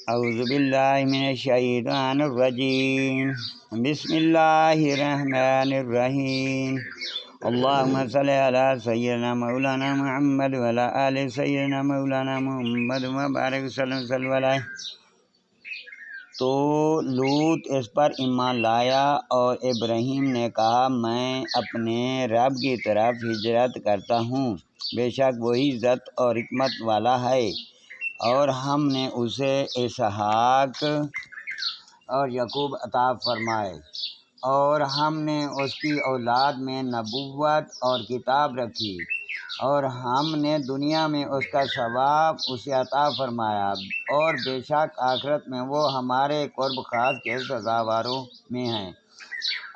اعوذ باللہ من الشیطان الرجیم بسم اللہ الرحمن الرحیم اللہم صلی علی سیدنا مولانا محمد وعلی آل سیدنا مولانا محمد وبارک وسلم صلی اللہ علیہ۔ تو لوط اس پر ایمان لایا اور ابراہیم نے کہا میں اپنے رب کی طرف ہجرت کرتا ہوں، بے شک وہی عزت اور حکمت والا ہے، اور ہم نے اسے اسحاق اور یعقوب عطا فرمائے، اور ہم نے اس کی اولاد میں نبوت اور کتاب رکھی، اور ہم نے دنیا میں اس کا ثواب اسے عطا فرمایا، اور بے شک آخرت میں وہ ہمارے قرب خاص کے سزاواروں میں ہیں۔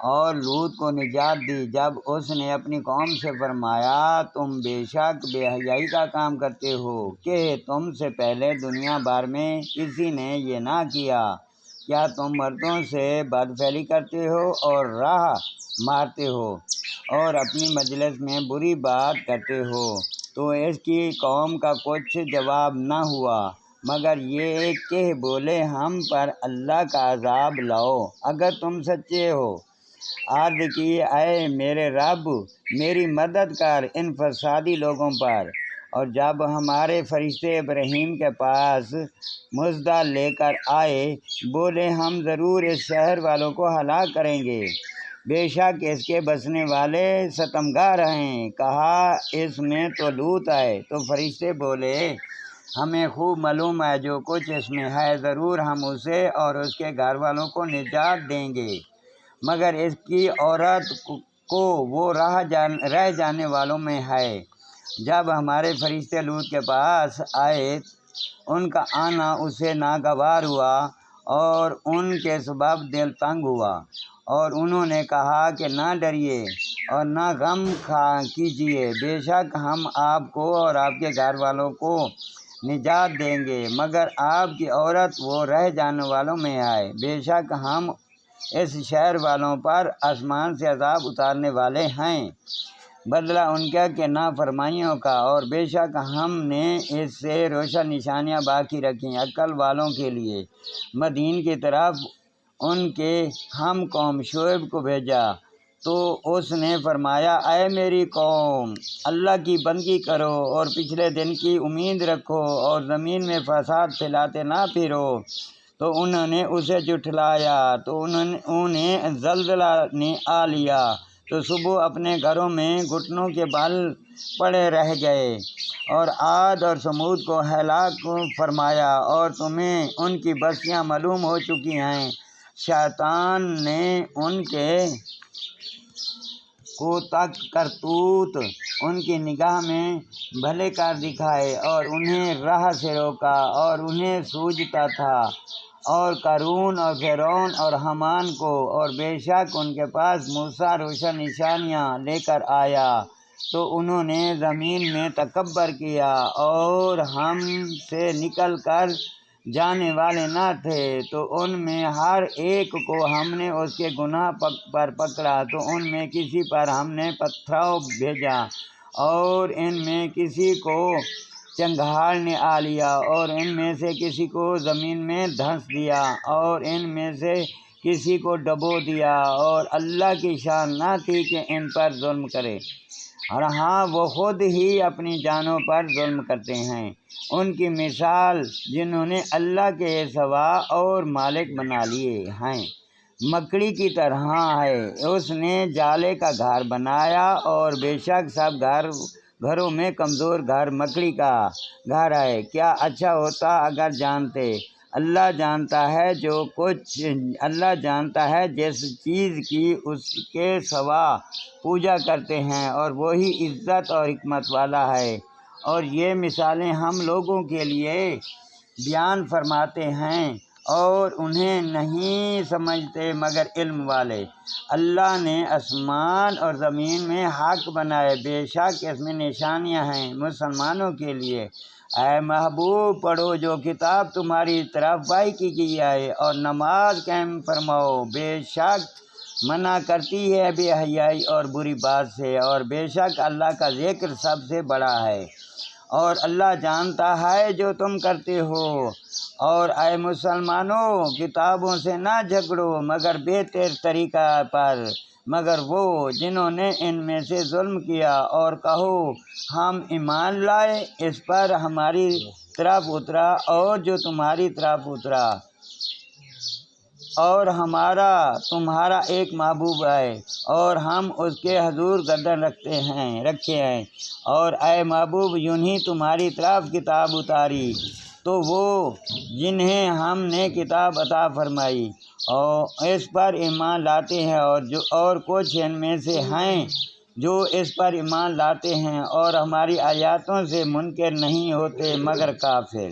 اور لوط کو نجات دی جب اس نے اپنی قوم سے فرمایا تم بے شک بے حیائی کا کام کرتے ہو کہ تم سے پہلے دنیا بھر میں کسی نے یہ نہ کیا، کیا تم مردوں سے بدفعلی کرتے ہو اور راہ مارتے ہو اور اپنی مجلس میں بری بات کرتے ہو؟ تو اس کی قوم کا کچھ جواب نہ ہوا مگر یہ کہ بولے ہم پر اللہ کا عذاب لاؤ اگر تم سچے ہو۔ عرض کی اے میرے رب میری مدد کر ان فسادی لوگوں پر۔ اور جب ہمارے فرشتے ابراہیم کے پاس مژدہ لے کر آئے بولے ہم ضرور اس شہر والوں کو ہلاک کریں گے، بے شک اس کے بسنے والے ستمگار ہیں۔ کہا اس میں تو لوط ہے، تو فرشتے بولے ہمیں خوب معلوم ہے جو کچھ اس میں ہے، ضرور ہم اسے اور اس کے گھر والوں کو نجات دیں گے، مگر اس کی عورت کو وہ رہ جانے والوں میں ہے۔ جب ہمارے فرشتے لوط کے پاس آئے ان کا آنا اسے ناگوار ہوا اور ان کے سبب دل تنگ ہوا، اور انہوں نے کہا کہ نہ ڈریے اور نہ غم کیجیے، بے شک ہم آپ کو اور آپ کے گھر والوں کو نجات دیں گے، مگر آپ کی عورت وہ رہ جانے والوں میں ہے، بے شک ہم اس شہر والوں پر آسمان سے عذاب اتارنے والے ہیں، بدلہ ان کے نافرمانیوں کا، اور بے شک ہم نے اس سے روشن نشانیاں باقی رکھیں عقل والوں کے لیے۔ مدین کی طرف ان کے ہم قوم شعیب کو بھیجا تو اس نے فرمایا اے میری قوم اللہ کی بندگی کرو اور پچھلے دن کی امید رکھو اور زمین میں فساد پھیلاتے نہ پھرو۔ تو انہوں نے اسے جھٹلایا تو انہیں زلزلہ نے آ لیا، تو صبح اپنے گھروں میں گھٹنوں کے بل پڑے رہ گئے، اور عاد اور ثمود کو ہلاک فرمایا، اور تمہیں ان کی بستیاں معلوم ہو چکی ہیں۔ شیطان نے ان کے کوتک کرتوت ان کی نگاہ میں بھلے کر دکھائے اور انہیں راہ سے روکا، اور انہیں سوجھتا تھا، اور قارون اور فرعون اور حامان کو، اور بے شک ان کے پاس موسیٰ روشن نشانیاں لے کر آیا، تو انہوں نے زمین میں تکبر کیا اور ہم سے نکل کر جانے والے نہ تھے، تو ان میں ہر ایک کو ہم نے اس کے گناہ پر پکڑا، تو ان میں کسی پر ہم نے پتھراؤ بھیجا، اور ان میں کسی کو چنگھاڑ نے آ لیا، اور ان میں سے کسی کو زمین میں دھنس دیا، اور ان میں سے کسی کو ڈبو دیا، اور اللہ کی شان نہ تھی کہ ان پر ظلم کرے، اور ہاں وہ خود ہی اپنی جانوں پر ظلم کرتے ہیں۔ ان کی مثال جنہوں نے اللہ کے سوا اور مالک بنا لیے ہیں مکڑی کی طرح ہے، اس نے جالے کا گھر بنایا، اور بے شک سب گھروں میں کمزور گھر مکڑی کا گھر ہے۔ کیا اچھا ہوتا اگر جانتے، اللہ جانتا ہے جس چیز کی اس کے سوا پوجا کرتے ہیں، اور وہی عزت اور حکمت والا ہے۔ اور یہ مثالیں ہم لوگوں کے لیے بیان فرماتے ہیں اور انہیں نہیں سمجھتے مگر علم والے۔ اللہ نے آسمان اور زمین میں حق بنائے، بے شک اس میں نشانیاں ہیں مسلمانوں کے لیے۔ اے محبوب پڑھو جو کتاب تمہاری طرف وحی کی گئی ہے، اور نماز قائم فرماؤ، بے شک منع کرتی ہے بے حیائی اور بری بات سے، اور بے شک اللہ کا ذکر سب سے بڑا ہے۔ اور اللہ جانتا ہے جو تم کرتے ہو۔ اور اے مسلمانوں، کتابوں سے نہ جھگڑو مگر بہتر طریقہ پر، مگر وہ جنہوں نے ان میں سے ظلم کیا، اور کہو ہم ایمان لائے اس پر ہماری طرف اترا اور جو تمہاری طرف اترا، اور ہمارا تمہارا ایک محبوب ہے، اور ہم اس کے حضور گردن رکھے ہیں۔ اور اے محبوب، یوں ہی تمہاری طرف کتاب اتاری تو وہ جنہیں ہم نے کتاب عطا فرمائی اور اس پر ایمان لاتے ہیں، اور کچھ ان میں سے ہیں جو اس پر ایمان لاتے ہیں اور ہماری آیاتوں سے منکر نہیں ہوتے مگر کافر۔